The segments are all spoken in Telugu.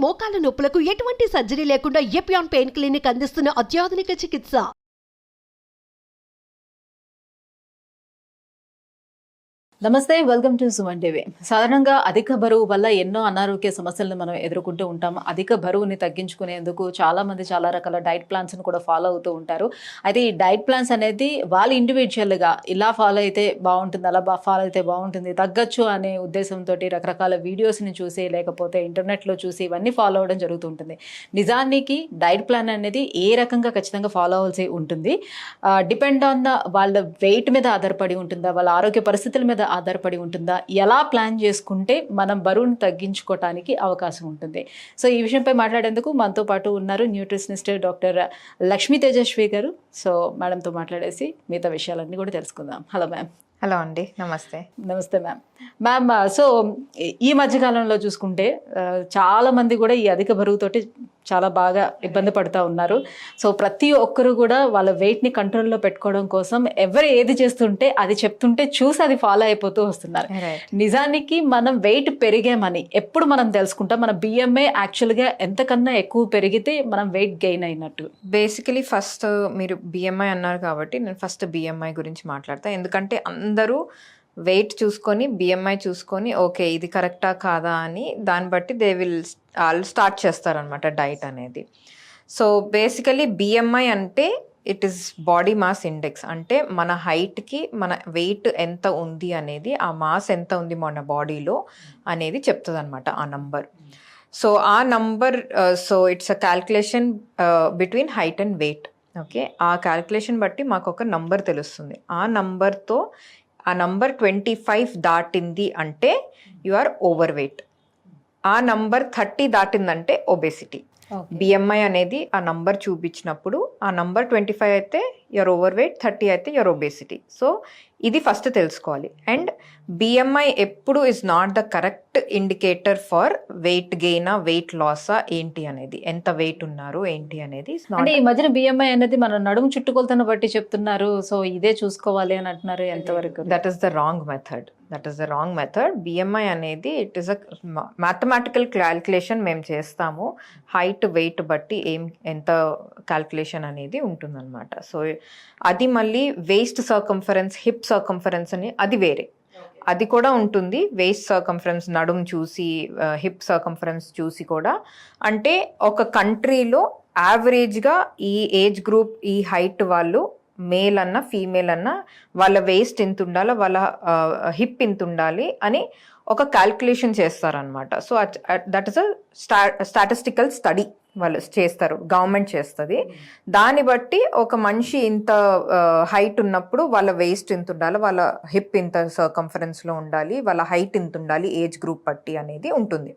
మోకాల నొప్పులకు ఎటువంటి సర్జరీ లేకుండా ఎపియాన్ పెయిన్ క్లినిక్ అందిస్తున్న అత్యాధునిక చికిత్స. నమస్తే, వెల్కమ్ టు సుమన్ టీవీ. సాధారణంగా అధిక బరువు వల్ల ఎన్నో అనారోగ్య సమస్యలను మనం ఎదుర్కొంటూ ఉంటాం. అధిక బరువుని తగ్గించుకునేందుకు చాలామంది చాలా రకాల డైట్ ప్లాన్స్ని కూడా ఫాలో అవుతూ ఉంటారు. అయితే ఈ డైట్ ప్లాన్స్ అనేది వాళ్ళు ఇండివిజువల్గా ఇలా ఫాలో అయితే బాగుంటుంది, అలా ఫాలో అయితే బాగుంటుంది, తగ్గచ్చు అనే ఉద్దేశంతో రకరకాల వీడియోస్ని చూసి లేకపోతే ఇంటర్నెట్లో చూసి ఇవన్నీ ఫాలో అవ్వడం జరుగుతుంటుంది. నిజానికి డైట్ ప్లాన్ అనేది ఏ రకంగా ఖచ్చితంగా ఫాలో అవ్వాల్సి ఉంటుంది, డిపెండ్ ఆన్ వాళ్ళ వెయిట్ మీద ఆధారపడి ఉంటుందా, వాళ్ళ ఆరోగ్య పరిస్థితుల మీద ఆధారపడి ఉంటుందా, ఎలా ప్లాన్ చేసుకుంటే మనం బరువును తగ్గించుకోవటానికి అవకాశం ఉంటుంది. సో ఈ విషయంపై మాట్లాడేందుకు మనతో పాటు ఉన్నారు న్యూట్రిషనిస్ట్ డాక్టర్ లక్ష్మీ తేజస్వి గారు. సో మేడంతో మాట్లాడేసి మిగతా విషయాలన్నీ కూడా తెలుసుకుందాం. Hello ma'am. హలో అండి, నమస్తే. నమస్తే మ్యామ్. మ్యామ్, సో ఈ మధ్యకాలంలో చూసుకుంటే చాలా మంది కూడా ఈ అధిక బరువుతోటి చాలా బాగా ఇబ్బంది పడుతూ ఉన్నారు. సో ప్రతి ఒక్కరు కూడా వాళ్ళ వెయిట్ని కంట్రోల్లో పెట్టుకోవడం కోసం ఎవరు ఏది చేస్తుంటే అది చెప్తుంటే చూసి అది ఫాలో అయిపోతూ వస్తున్నారు. నిజానికి మనం వెయిట్ పెరిగామని ఎప్పుడు మనం తెలుసుకుంటాం? మన బిఎంఐ యాక్చువల్గా ఎంతకన్నా ఎక్కువ పెరిగితే మనం వెయిట్ గెయిన్ అయినట్టు. బేసికలీ ఫస్ట్ మీరు బిఎంఐ అన్నారు కాబట్టి నేను ఫస్ట్ బిఎంఐ గురించి మాట్లాడతా. ఎందుకంటే అందరూ వెయిట్ చూసుకొని బిఎంఐ చూసుకొని ఓకే ఇది కరెక్టా కాదా అని దాన్ని బట్టి వాళ్ళు స్టార్ట్ చేస్తారనమాట డైట్ అనేది. సో బేసికలీ బిఎంఐ అంటే it is body mass index. అంటే మన హైట్కి మన వెయిట్ ఎంత ఉంది అనేది, ఆ మాస్ ఎంత ఉంది మన బాడీలో అనేది చెప్తుంది అనమాట ఆ నంబర్. సో ఆ number, so it's a calculation between height and weight. Okay, ఆ క్యాల్కులేషన్ బట్టి మాకు ఒక నంబర్ తెలుస్తుంది. ఆ నంబర్తో ఆ నంబర్ 25 దాటింది అంటే యు ఆర్ ఓవర్ వెయిట్. ఆ నంబర్ 30 దాటిందంటే ఒబేసిటీ. బిఎంఐ అనేది ఆ నంబర్ చూపించినప్పుడు ఆ నంబర్ 25 అయితే యువర్ ఓవర్ వెయిట్, 30 అయితే యువర్ ఒబేసిటీ. సో ఇది ఫస్ట్ తెలుసుకోవాలి. అండ్ బిఎంఐ ఎప్పుడు is not the correct indicator for weight గెయినా వెయిట్ లాసా ఏంటి అనేది, ఎంత వెయిట్ ఉన్నారు ఏంటి అనేది. అంటే ఈ మధ్యన బిఎంఐ అనేది మన నడుము చుట్టుకొలతను బట్టి చెప్తున్నారు. సో ఇదే చూసుకోవాలి అని అంటున్నారు. ఎంతవరకు? That is the wrong method. BMI అనేది it is a mathematical calculation మేము చేస్తాము. హైట్ వెయిట్ బట్టి ఎంత క్యాల్కులేషన్ అనేది ఉంటుందన్నమాట. సో అది మళ్ళీ వేస్ట్ సర్కంఫరెన్స్, హిప్ సర్కంఫరెన్స్ అని అది వేరే, అది కూడా ఉంటుంది. వేస్ట్ సర్కంఫరెన్స్ నడుము చూసి, హిప్ సర్కంఫరెన్స్ చూసి కూడా. అంటే ఒక కంట్రీలో యావరేజ్గా ఈ ఏజ్ గ్రూప్, ఈ హైట్ వాళ్ళు, మేల్ అన్నా ఫీమేల్ అన్నా, వాళ్ళ వేస్ట్ ఎంత ఉండాలి, వాళ్ళ హిప్ ఎంత ఉండాలి అని ఒక క్యాల్కులేషన్ చేస్తారనమాట. So that is a statistical study వాళ్ళు చేస్తారు, గవర్నమెంట్ చేస్తుంది. దాన్ని బట్టి ఒక మనిషి ఇంత హైట్ ఉన్నప్పుడు వాళ్ళ వేస్ట్ ఇంత ఉండాలి, వాళ్ళ హిప్ ఇంత సర్కంఫరెన్స్లో ఉండాలి, వాళ్ళ హైట్ ఇంత ఉండాలి, ఏజ్ గ్రూప్ బట్టి అనేది ఉంటుంది.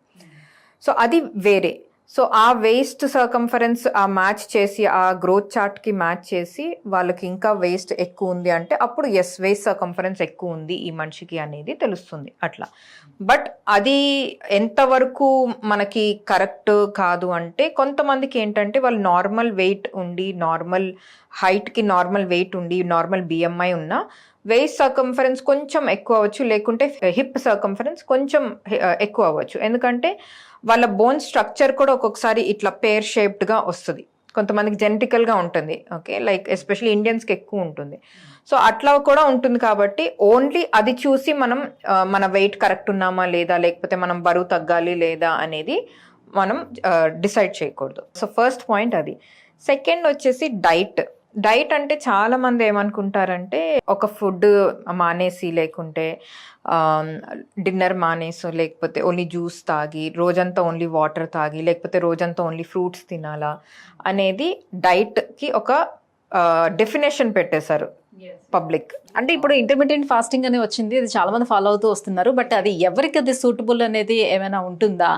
సో అది వేరే. సో ఆ వేస్ట్ సర్కంఫరెన్స్ ఆ మ్యాచ్ చేసి, ఆ గ్రోత్ చార్ట్కి మ్యాచ్ చేసి వాళ్ళకి ఇంకా వేస్ట్ ఎక్కువ ఉంది అంటే అప్పుడు ఎస్ వేస్ట్ సర్కంఫరెన్స్ ఎక్కువ ఉంది ఈ మనిషికి అనేది తెలుస్తుంది అట్లా. బట్ అది ఎంతవరకు మనకి కరెక్ట్ కాదు అంటే, కొంతమందికి ఏంటంటే వాళ్ళు నార్మల్ వెయిట్ ఉండి, నార్మల్ హైట్కి నార్మల్ వెయిట్ ఉండి, నార్మల్ బిఎంఐ ఉన్న వేస్ట్ సర్కంఫరెన్స్ కొంచెం ఎక్కువ అవ్వచ్చు, లేకుంటే హిప్ సర్కంఫరెన్స్ కొంచెం ఎక్కువ అవ్వచ్చు. ఎందుకంటే వాళ్ళ బోన్ స్ట్రక్చర్ కూడా ఒక్కొక్కసారి ఇట్లా పేర్ షేప్డ్గా వస్తుంది. కొంతమందికి జెనెటికల్గా ఉంటుంది. ఓకే, లైక్ ఎస్పెషల్లీ ఇండియన్స్కి ఎక్కువ ఉంటుంది. సో అట్లా కూడా ఉంటుంది. కాబట్టి ఓన్లీ అది చూసి మనం మన వెయిట్ కరెక్ట్ ఉన్నామా లేదా, లేకపోతే మనం బరువు తగ్గాలి లేదా అనేది మనం డిసైడ్ చేయకూడదు. సో ఫస్ట్ పాయింట్ అది. సెకండ్ వచ్చేసి డైట్ అంటే చాలా మంది ఏమనుకుంటారంటే ఒక ఫుడ్ మానేసి, లేకుంటే డిన్నర్ మానేసి, లేకపోతే ఓన్లీ జ్యూస్ తాగి, రోజంతా ఓన్లీ వాటర్ తాగి, లేకపోతే రోజంతా ఓన్లీ ఫ్రూట్స్ తినాలా అనేది డైట్కి ఒక డెఫినేషన్ పెట్టేశారు పబ్లిక్. అంటే ఇప్పుడు ఇంటర్మీడియట్ ఫాస్టింగ్ అని వచ్చింది, అది చాలా మంది ఫాలో అవుతూ వస్తున్నారు. బట్ అది ఎవరికి అది సూటబుల్ అనేది ఏమైనా ఉంటుందా?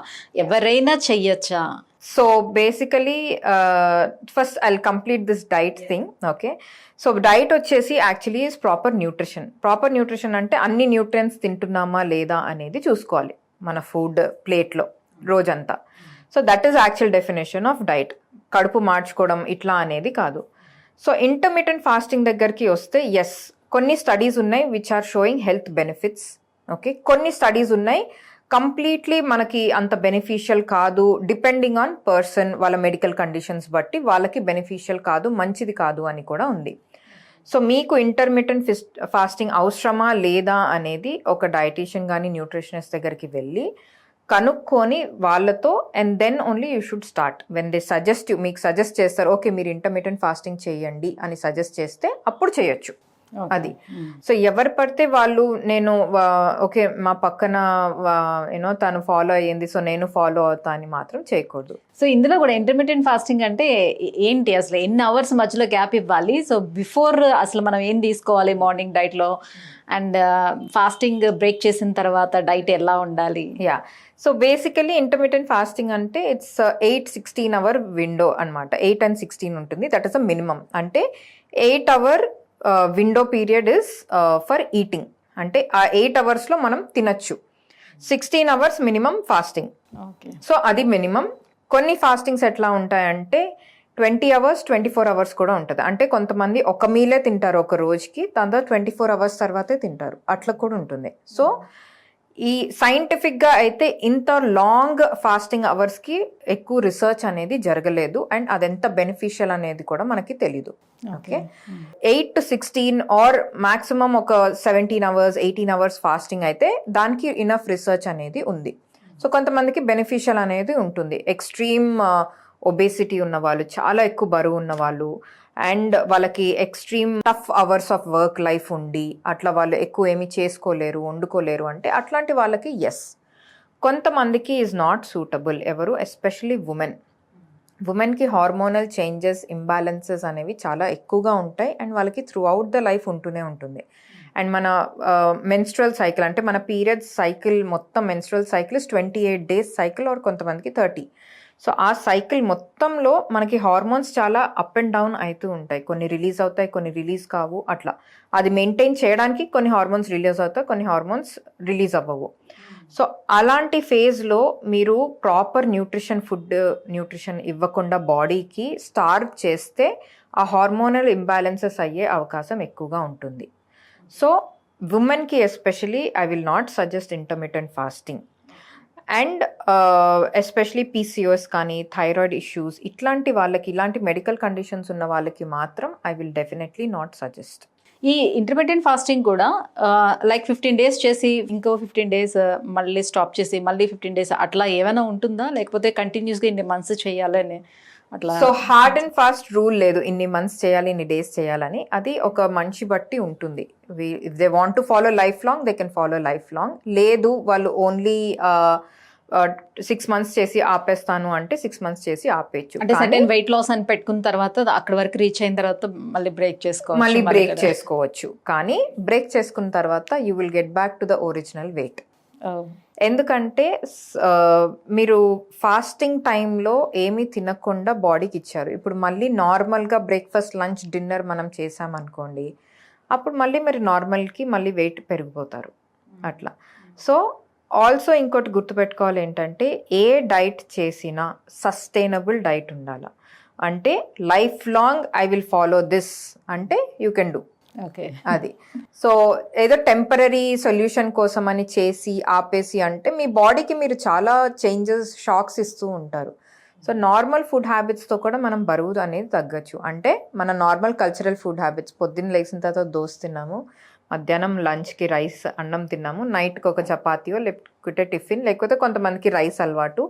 ఎవరైనా చెయ్యొచ్చా? So basically first I complete this diet thing. Okay, so diet వచ్చేసి యాక్చువల్లీ ఇస్ ప్రాపర్ న్యూట్రిషన్ అంటే అన్ని న్యూట్రియన్స్ తింటున్నామా లేదా అనేది చూసుకోవాలి మన ఫుడ్ ప్లేట్లో రోజంతా. So that is actual definition of diet. కడుపు మార్చుకోవడం ఇట్లా అనేది కాదు. సో ఇంటర్మీడియట్ ఫాస్టింగ్ దగ్గరికి వస్తే ఎస్, కొన్ని స్టడీస్ ఉన్నాయి which are showing health benefits. Okay, కొన్ని స్టడీస్ ఉన్నాయి కంప్లీట్లీ మనకి అంత బెనిఫిషియల్ కాదు, డిపెండింగ్ ఆన్ పర్సన్, వాళ్ళ మెడికల్ కండిషన్స్ బట్టి వాళ్ళకి బెనిఫిషియల్ కాదు, మంచిది కాదు అని కూడా ఉంది. సో మీకు ఇంటర్మిటెంట్ ఫాస్టింగ్ అవసరమా లేదా అనేది ఒక డైటీషియన్ కానీ న్యూట్రిషనిస్ట్ దగ్గరికి వెళ్ళి కనుక్కొని వాళ్ళతో, and then only you should start. When they suggest you, మీకు సజెస్ట్ చేస్తారు ఓకే మీరు ఇంటర్మిటెంట్ ఫాస్టింగ్ చేయండి అని సజెస్ట్ చేస్తే అప్పుడు చేయొచ్చు. అది సో ఎవరు పడితే వాళ్ళు నేను ఓకే మా పక్కన యూనో తను ఫాలో అయ్యింది సో నేను ఫాలో అవుతా అని మాత్రం చేయకూడదు. సో ఇందులో కూడా ఇంటర్మీడియట్ ఫాస్టింగ్ అంటే ఏంటి, అసలు ఎన్ని అవర్స్ మధ్యలో గ్యాప్ ఇవ్వాలి, సో బిఫోర్ అసలు మనం ఏం తీసుకోవాలి మార్నింగ్ డైట్లో, అండ్ ఫాస్టింగ్ బ్రేక్ చేసిన తర్వాత డైట్ ఎలా ఉండాలి? Yeah, so basically intermediate fasting అంటే ఇట్స్ 8-16 అవర్ విండో అనమాట. 8 and 16 ఉంటుంది, దట్ ఈస్ అ మినిమం. అంటే 8 hour window period is for eating, అంటే ఆ 8 అవర్స్లో మనం తినచ్చు. 16 అవర్స్ మినిమం ఫాస్టింగ్. సో అది మినిమం. కొన్ని ఫాస్టింగ్స్ ఎట్లా ఉంటాయంటే 20 అవర్స్ 24 అవర్స్ కూడా ఉంటుంది. అంటే కొంతమంది ఒక మీలే తింటారు ఒక రోజుకి, దాని తర్వాత 24 అవర్స్ తర్వాతే తింటారు, అట్లా కూడా ఉంటుంది. సో ఈ సైంటిఫిక్గా అయితే ఇంత లాంగ్ ఫాస్టింగ్ అవర్స్కి ఎక్కువ రీసెర్చ్ అనేది జరగలేదు, అండ్ అదెంత బెనిఫిషియల్ అనేది కూడా మనకి తెలీదు. ఓకే, 8 to 16 ఆర్ మాక్సిమం ఒక 17 అవర్స్ 18 అవర్స్ ఫాస్టింగ్ అయితే దానికి ఇనఫ్ రీసెర్చ్ అనేది ఉంది. సో కొంతమందికి బెనిఫిషియల్ అనేది ఉంటుంది. ఎక్స్ట్రీమ్ ఒబేసిటీ ఉన్న వాళ్ళు, చాలా ఎక్కువ బరువు ఉన్న వాళ్ళు, అండ్ వాళ్ళకి extreme tough hours of work life ఉండి అట్లా వాళ్ళు ఎక్కువ ఏమి చేసుకోలేరు, వండుకోలేరు అంటే అట్లాంటి వాళ్ళకి ఎస్. కొంతమందికి ఈజ్ నాట్ సూటబుల్. ఎవరు? ఎస్పెషలీ ఉమెన్కి హార్మోనల్ చేంజెస్, ఇంబ్యాలెన్సెస్ అనేవి చాలా ఎక్కువగా ఉంటాయి, అండ్ వాళ్ళకి త్రూ అవుట్ ద లైఫ్ ఉంటూనే ఉంటుంది. అండ్ మన మెన్స్ట్రల్ సైకిల్ అంటే మన పీరియడ్స్ సైకిల్ మొత్తం, menstrual cycle is 28 days cycle, or కొంతమందికి 30. సో ఆ సైకిల్ మొత్తంలో మనకి హార్మోన్స్ చాలా అప్ అండ్ డౌన్ అవుతూ ఉంటాయి. కొన్ని రిలీజ్ అవుతాయి, కొన్ని రిలీజ్ కావు, అట్లా. అది మెయింటైన్ చేయడానికి కొన్ని హార్మోన్స్ రిలీజ్ అవుతాయి, కొన్ని హార్మోన్స్ రిలీజ్ అవ్వవు. సో అలాంటి ఫేజ్లో మీరు ప్రాపర్ న్యూట్రిషన్ ఇవ్వకుండా బాడీకి స్టార్వ్ చేస్తే ఆ హార్మోనల్ ఇంబ్యాలెన్సెస్ అయ్యే అవకాశం ఎక్కువగా ఉంటుంది. సో ఉమెన్కి especially I will not suggest intermittent fasting. And especially PCOS కానీ థైరాయిడ్ ఇష్యూస్ ఇట్లాంటి వాళ్ళకి, ఇలాంటి మెడికల్ కండిషన్స్ ఉన్న వాళ్ళకి మాత్రం I will definitely not suggest. ఈ ఇంటర్మీడియట్ ఫాస్టింగ్ కూడా లైక్ 15 days చేసి ఇంకో 15 days మళ్ళీ స్టాప్ చేసి మళ్ళీ 15 days అట్లా ఏమైనా ఉంటుందా, లేకపోతే కంటిన్యూస్గా ఇన్ని మంత్స్ చేయాలని అట్లా? So hard and fast rule లేదు, ఇన్ని మంత్స్ చేయాలి, ఇన్ని డేస్ చేయాలని. అది ఒక మనిషి బట్టి ఉంటుంది. If they want to follow life long they can follow life long. లేదు వాళ్ళు ఓన్లీ 6 months చేసి ఆపేస్తాను అంటే 6 months చేసి ఆపేయచ్చు. అంటే సర్టెన్ వెయిట్ లాస్ అని పెట్టుకున్న తర్వాత అక్కడ వరకు రీచ్ అయిన తర్వాత మళ్ళీ బ్రేక్ చేసుకోవచ్చు. కానీ బ్రేక్ చేసుకున్న తర్వాత you will get back to the original weight. ఎందుకంటే మీరు ఫాస్టింగ్ టైంలో ఏమీ తినకుండా బాడీకి ఇచ్చారు. ఇప్పుడు మళ్ళీ నార్మల్గా బ్రేక్ఫాస్ట్, లంచ్, డిన్నర్ మనం చేసామనుకోండి, అప్పుడు మళ్ళీ మీరు నార్మల్కి మళ్ళీ వెయిట్ పెరిగిపోతారు అట్లా. సో ఆల్సో ఇంకోటి గుర్తుపెట్టుకోవాలి ఏంటంటే, ఏ డైట్ చేసినా సస్టైనబుల్ డైట్ ఉండాలి. అంటే life long I will follow this అంటే యూ కెన్ డూ. ఓకే, అది. సో ఏదో టెంపరీ సొల్యూషన్ కోసం అని చేసి ఆపేసి అంటే మీ బాడీకి మీరు చాలా చేంజెస్, షాక్స్ ఇస్తూ ఉంటారు. సో నార్మల్ ఫుడ్ హ్యాబిట్స్తో కూడా మనం బరువు అనేది తగ్గచ్చు. అంటే మన నార్మల్ కల్చరల్ ఫుడ్ హ్యాబిట్స్, పొద్దున్న లేచిన తర్వాత దోశ తిన్నాము, మధ్యాహ్నం లంచ్కి రైస్ అన్నం తిన్నాము, నైట్కి ఒక చపాతీయో లేకపోతే టిఫిన్, లేకపోతే కొంతమందికి రైస్ అలవాటు,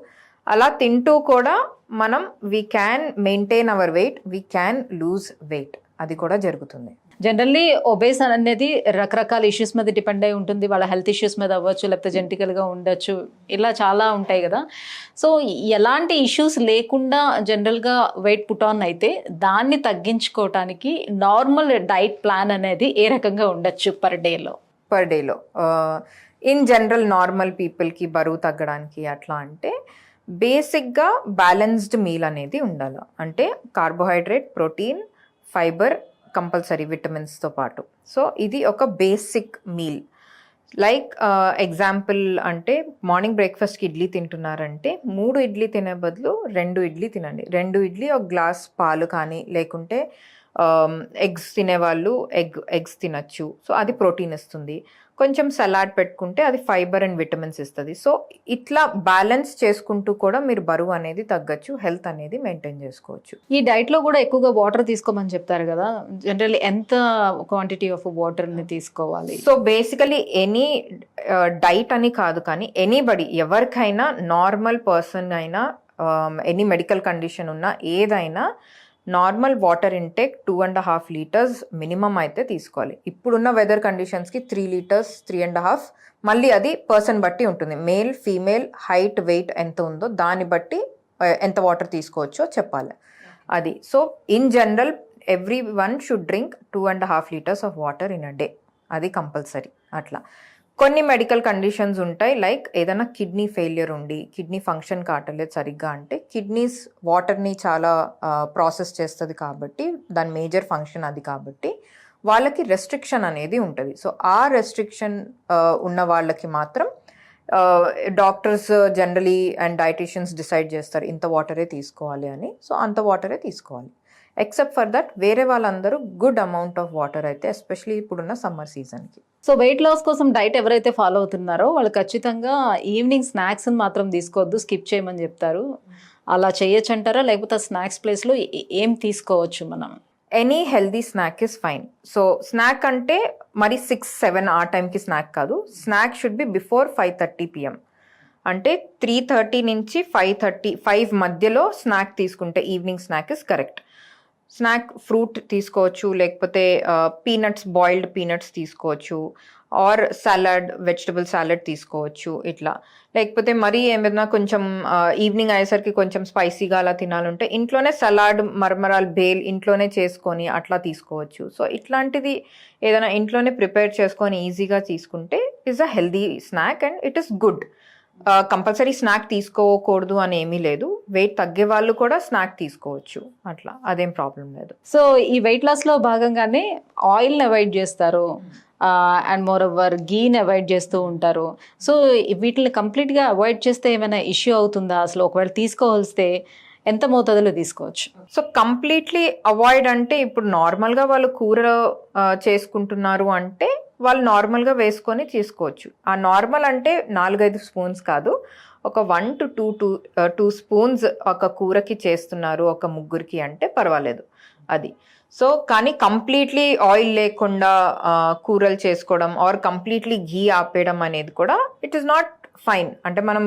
అలా తింటూ కూడా మనం we can maintain our weight, we can lose weight. అది కూడా జరుగుతుంది. జనరల్లీ ఒబేస్ అనేది రకరకాల ఇష్యూస్ మీద డిపెండ్ అయి ఉంటుంది. వాళ్ళ హెల్త్ ఇష్యూస్ మీద అవ్వచ్చు, లేకపోతే జెనెటికల్గా ఉండొచ్చు, ఇలా చాలా ఉంటాయి కదా. సో ఎలాంటి ఇష్యూస్ లేకుండా జనరల్గా వెయిట్ పుట్ ఆన్ అయితే దాన్ని తగ్గించుకోవటానికి నార్మల్ డైట్ ప్లాన్ అనేది ఏ రకంగా ఉండొచ్చు పర్ డేలో? ఇన్ జనరల్ నార్మల్ పీపుల్కి బరువు తగ్గడానికి అట్లా అంటే బేసిక్గా బ్యాలెన్స్డ్ మీల్ అనేది ఉండాలి. అంటే కార్బోహైడ్రేట్, ప్రోటీన్, ఫైబర్ కంపల్సరీ, విటమిన్స్తో పాటు. సో ఇది ఒక బేసిక్ మీల్. లైక్ ఎగ్జాంపుల్ అంటే మార్నింగ్ బ్రేక్ఫాస్ట్కి ఇడ్లీ తింటున్నారంటే 3 ఇడ్లీ తినే బదులు 2 ఇడ్లీ తినండి. 2 ఇడ్లీ, ఒక గ్లాస్ పాలు కానీ, లేకుంటే ఎగ్స్ తినేవాళ్ళు ఎగ్స్ తినచ్చు. సో అది ప్రోటీన్ ఇస్తుంది. కొంచెం సలాడ్ పెట్టుకుంటే అది ఫైబర్ అండ్ విటమిన్స్ ఇస్తుంది. సో ఇట్లా బ్యాలెన్స్ చేసుకుంటూ కూడా మీరు బరువు అనేది తగ్గచ్చు, హెల్త్ అనేది మెయింటైన్ చేసుకోవచ్చు. ఈ డైట్ లో కూడా ఎక్కువగా వాటర్ తీసుకోమని చెప్తారు కదా, జనరల్లీ ఎంత క్వాంటిటీ ఆఫ్ వాటర్ ని తీసుకోవాలి? సో బేసికలీ ఎనీ డైట్ అని కాదు, కానీ ఎనీబడి, ఎవరికైనా, నార్మల్ పర్సన్ అయినా, ఎనీ మెడికల్ కండిషన్ ఉన్నా, ఏదైనా normal water intake 2.5 litres minimum అయితే తీసుకోవాలి. ఇప్పుడున్న వెదర్ కండిషన్స్కి 3 లీటర్స్, 3.5, మళ్ళీ అది పర్సన్ బట్టి ఉంటుంది. మేల్, ఫీమేల్, హైట్, వెయిట్ ఎంత ఉందో దాన్ని బట్టి ఎంత వాటర్ తీసుకోవచ్చో చెప్పాలి అది. So in general every one should drink 2.5 litres of water in a day, అది కంపల్సరీ. అట్లా కొన్ని మెడికల్ కండిషన్స్ ఉంటాయి, లైక్ ఏదైనా కిడ్నీ ఫెయిలియర్ ఉండి కిడ్నీ ఫంక్షన్ కావట్లేదు సరిగ్గా అంటే, కిడ్నీస్ వాటర్ని చాలా ప్రాసెస్ చేస్తుంది కాబట్టి, దాని మేజర్ ఫంక్షన్ అది కాబట్టి వాళ్ళకి రెస్ట్రిక్షన్ అనేది ఉంటుంది. సో ఆ రెస్ట్రిక్షన్ ఉన్న వాళ్ళకి మాత్రం doctors generally and dietitians decide చేస్తారు ఇంత వాటరే తీసుకోవాలి అని. సో అంత వాటరే తీసుకోవాలి. ఎక్సెప్ట్ ఫర్ దట్ వేరే వాళ్ళందరూ గుడ్ అమౌంట్ ఆఫ్ వాటర్ అయితే, ఎస్పెషలీ ఇప్పుడున్న సమ్మర్ సీజన్కి. సో వెయిట్ లాస్ కోసం డైట్ ఎవరైతే ఫాలో అవుతున్నారో వాళ్ళు ఖచ్చితంగా ఈవినింగ్ స్నాక్స్ మాత్రం తీసుకోవద్దు, స్కిప్ చేయమని చెప్తారు. అలా చేయొచ్చు అంటారా, లేకపోతే స్నాక్స్ ప్లేస్లో ఏం తీసుకోవచ్చు మనం? Any healthy snack is fine. So snack అంటే మరి 6-7 ఆ టైంకి స్నాక్ కాదు. Snack should be before 5:30 PM. అంటే 3:30 నుంచి 5 మధ్యలో స్నాక్ తీసుకుంటే evening snack is correct. Snack fruit తీసుకోవచ్చు, లేకపోతే పీనట్స్, బాయిల్డ్ పీనట్స్ తీసుకోవచ్చు, ఆర్ సలాడ్, వెజిటబుల్ సలాడ్ తీసుకోవచ్చు ఇట్లా. లేకపోతే మరీ ఏమైనా కొంచెం ఈవినింగ్ అయ్యేసరికి కొంచెం స్పైసీగా అలా తినాలంటే ఇంట్లోనే సలాడ్, మరమరాలు, బేల్ ఇంట్లోనే చేసుకొని అట్లా తీసుకోవచ్చు. సో ఇట్లాంటిది ఏదైనా ఇంట్లోనే ప్రిపేర్ చేసుకొని ఈజీగా తీసుకుంటే is a healthy snack and it is good. Compulsory snack తీసుకోకూడదు అని ఏమీ లేదు. వెయిట్ తగ్గే వాళ్ళు కూడా స్నాక్ తీసుకోవచ్చు, అట్లా అదేం ప్రాబ్లం లేదు. సో ఈ వెయిట్ లాస్లో భాగంగానే ఆయిల్ని అవాయిడ్ చేస్తారు అండ్ మోర్ ఓవర్ గీని అవాయిడ్ చేస్తూ ఉంటారు. సో వీటిని కంప్లీట్గా అవాయిడ్ చేస్తే ఏమైనా ఇష్యూ అవుతుందా అసలు? ఒకవేళ తీసుకోవాల్స్తే ఎంత మోతాదులో తీసుకోవచ్చు? సో కంప్లీట్లీ అవాయిడ్ అంటే ఇప్పుడు నార్మల్గా వాళ్ళు కూర చేసుకుంటున్నారు అంటే వాళ్ళు నార్మల్గా వేసుకొని తీసుకోవచ్చు. ఆ నార్మల్ అంటే 4-5 స్పూన్స్ కాదు, ఒక 1 to 2 స్పూన్స్ ఒక కూరకి చేస్తున్నారు ఒక ముగ్గురికి అంటే పర్వాలేదు అది. సో కానీ కంప్లీట్లీ ఆయిల్ లేకుండా కూరలు చేసుకోవడం ఆర్ కంప్లీట్లీ ఘీ ఆపేయడం అనేది కూడా ఇట్ ఈస్ నాట్ ఫైన్. అంటే మనం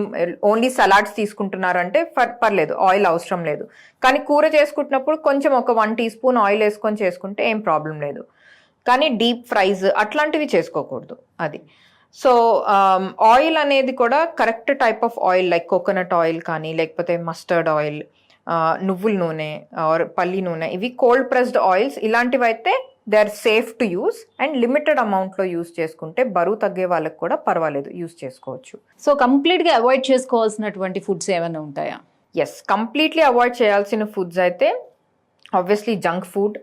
ఓన్లీ సలాడ్స్ తీసుకుంటున్నారంటే పర్లేదు, ఆయిల్ అవసరం లేదు. కానీ కూర చేసుకుంటున్నప్పుడు కొంచెం ఒక 1 teaspoon ఆయిల్ వేసుకొని చేసుకుంటే ఏం ప్రాబ్లం లేదు. కానీ డీప్ ఫ్రైస్ అట్లాంటివి చేసుకోకూడదు అది. సో ఆయిల్ అనేది కూడా correct type of oil, like coconut oil కానీ, లేకపోతే మస్టర్డ్ ఆయిల్, నువ్వుల నూనె ఆర్ పల్లి నూనె, ఇవి కోల్డ్ ప్రెస్డ్ ఆయిల్స్. ఇలాంటివి అయితే they are safe to use and limited అమౌంట్లో యూస్ చేసుకుంటే బరువు తగ్గే వాళ్ళకి కూడా పర్వాలేదు, యూస్ చేసుకోవచ్చు. సో కంప్లీట్గా అవాయిడ్ చేసుకోవాల్సినటువంటి ఫుడ్స్ ఏమైనా ఉంటాయా? ఎస్, కంప్లీట్లీ అవాయిడ్ చేయాల్సిన ఫుడ్స్ అయితే obviously junk food,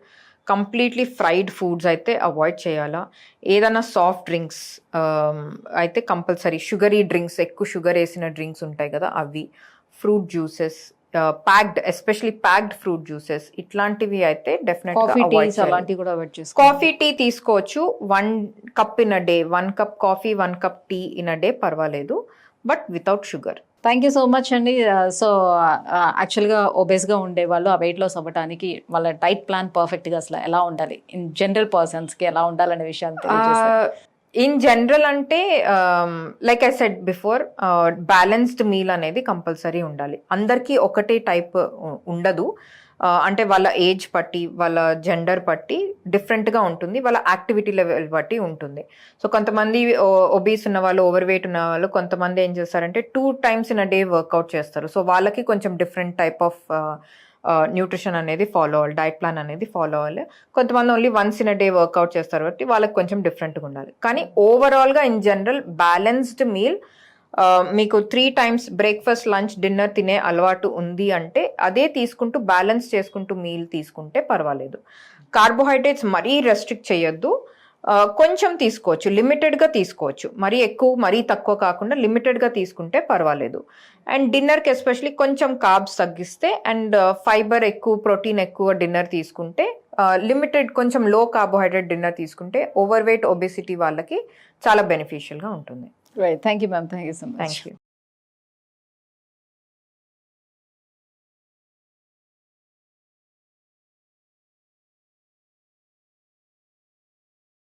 completely fried foods అయితే అవాయిడ్ చేయాలా. ఏదైనా సాఫ్ట్ డ్రింక్స్ అయితే కంపల్సరీ, షుగరీ డ్రింక్స్, ఎక్కువ షుగర్ వేసిన డ్రింక్స్ ఉంటాయి కదా అవి, fruit juices, packed, especially packed fruit juices, ఇట్లాంటివి అయితే డెఫినెట్గా అవాయిడ్ చేయాలి. కాఫీ, టీ తీసుకోవచ్చు 1 cup in a day, 1 cup coffee, 1 cup tea in a day పర్వాలేదు, but without sugar. Thank you so much అండి. సో యాక్చువల్గా ఒబేస్గా ఉండేవాళ్ళు ఆ వెయిట్ లాస్ అవ్వడానికి వాళ్ళ డైట్ ప్లాన్ పర్ఫెక్ట్గా అసలు ఎలా ఉండాలి, ఇన్ జనరల్ పర్సన్స్కి ఎలా ఉండాలనే విషయాన్ని తెలియజేశారు. ఇన్ జనరల్ అంటే like I said before, balanced meal అనేది కంపల్సరీ ఉండాలి. అందరికీ ఒకటే టైప్ ఉండదు. అంటే వాళ్ళ ఏజ్ బట్టి, వాళ్ళ జెండర్ బట్టి డిఫరెంట్గా ఉంటుంది, వాళ్ళ యాక్టివిటీ లెవెల్ బట్టి ఉంటుంది. సో కొంతమంది ఒబీస్ ఉన్న వాళ్ళు, ఓవర్ వెయిట్ ఉన్న వాళ్ళు, కొంతమంది ఏం చేస్తారంటే 2 times in a day workout చేస్తారు. సో వాళ్ళకి కొంచెం డిఫరెంట్ టైప్ ఆఫ్ న్యూట్రిషన్ అనేది ఫాలో అవ్వాలి, డైట్ ప్లాన్ అనేది ఫాలో అవ్వాలి. కొంతమంది only once in a day workout చేస్తారు కాబట్టి వాళ్ళకి కొంచెం డిఫరెంట్గా ఉండాలి. కానీ ఓవరాల్గా ఇన్ జనరల్ బ్యాలెన్స్డ్ మీల్, మీకు 3 times బ్రేక్ఫాస్ట్, లంచ్, డిన్నర్ తినే అలవాటు ఉంది అంటే అదే తీసుకుంటూ బ్యాలెన్స్ చేసుకుంటూ మీల్ తీసుకుంటే పర్వాలేదు. కార్బోహైడ్రేట్స్ మరీ రెస్ట్రిక్ట్ చేయొద్దు. కొంచెం తీసుకోవచ్చు, లిమిటెడ్గా తీసుకోవచ్చు, మరీ ఎక్కువ మరీ తక్కువ కాకుండా లిమిటెడ్గా తీసుకుంటే పర్వాలేదు. అండ్ డిన్నర్కి ఎస్పెషలీ కొంచెం కార్బ్స్ తగ్గిస్తే అండ్ ఫైబర్ ఎక్కువ, ప్రోటీన్ ఎక్కువ డిన్నర్ తీసుకుంటే, లిమిటెడ్ కొంచెం లో కార్బోహైడ్రేట్ డిన్నర్ తీసుకుంటే ఓవర్ వెయిట్ ఒబెసిటీ వాళ్ళకి చాలా బెనిఫిషియల్గా ఉంటుంది. Right, thank you ma'am, thank you so much. Thank you.